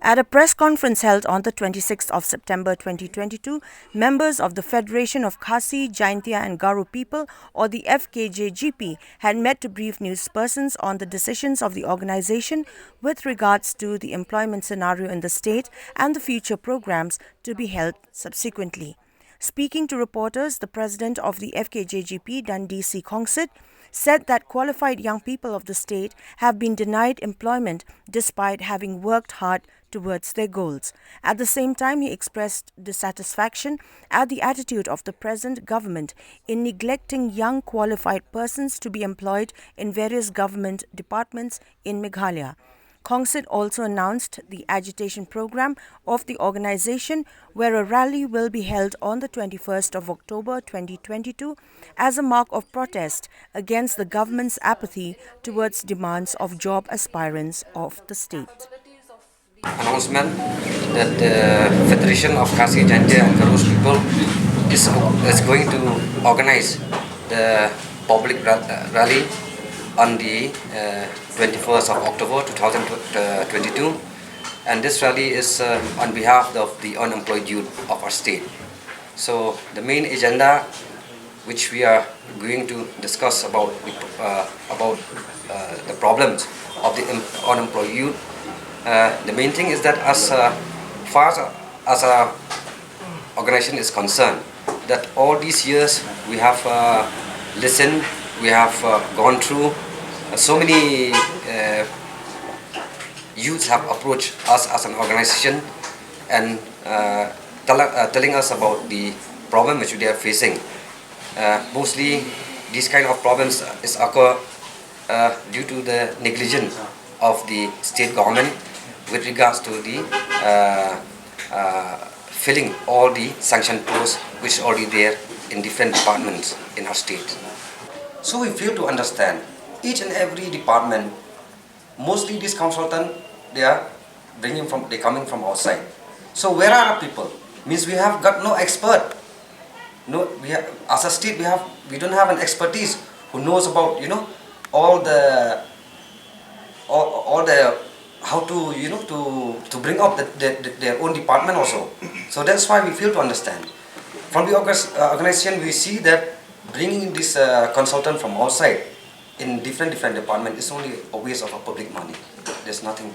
At a press conference held on the 26th of September 2022, members of the Federation of Khasi, Jaintia and Garo people, or the Fkjgp, had met to brief newspersons on the decisions of the organization with regards to the employment scenario in the state and the future programs to be held subsequently. Speaking to reporters, the president of the Fkjgp, Dundee Khasi, said that qualified young people of the state have been denied employment despite having worked hard towards their goals. At the same time, he expressed dissatisfaction at the attitude of the present government in neglecting young qualified persons to be employed in various government departments in Meghalaya. Khasi also announced the agitation program of the organization, where a rally will be held on the 21st of October 2022 as a mark of protest against the government's apathy towards demands of job aspirants of the state. Announcement that the Federation of Khasi, Jaintia and Garo people is going to organize the public rally on the 21st of October 2022, and this rally is on behalf of the unemployed youth of our state. So the main agenda which we are going to discuss about the problems of the unemployed youth. The main thing is that as far as our organization is concerned, that all these years we have listened, we have gone through, so many youths have approached us as an organization and telling us about the problem which they are facing. Mostly these kind of problems is occur due to the negligence of the state government with regards to the filling all the sanctioned posts which are already there in different departments in our state. So we fail to understand each and every department. Mostly these consultants, they are coming from outside. So where are our people? Means we have got no expert. No, as a state we don't have an expertise who knows about all the how to to bring up their own department also. So that's why we fail to understand. From the organization, we see that bringing this consultant from outside in different departments is only a waste of our public money. There's nothing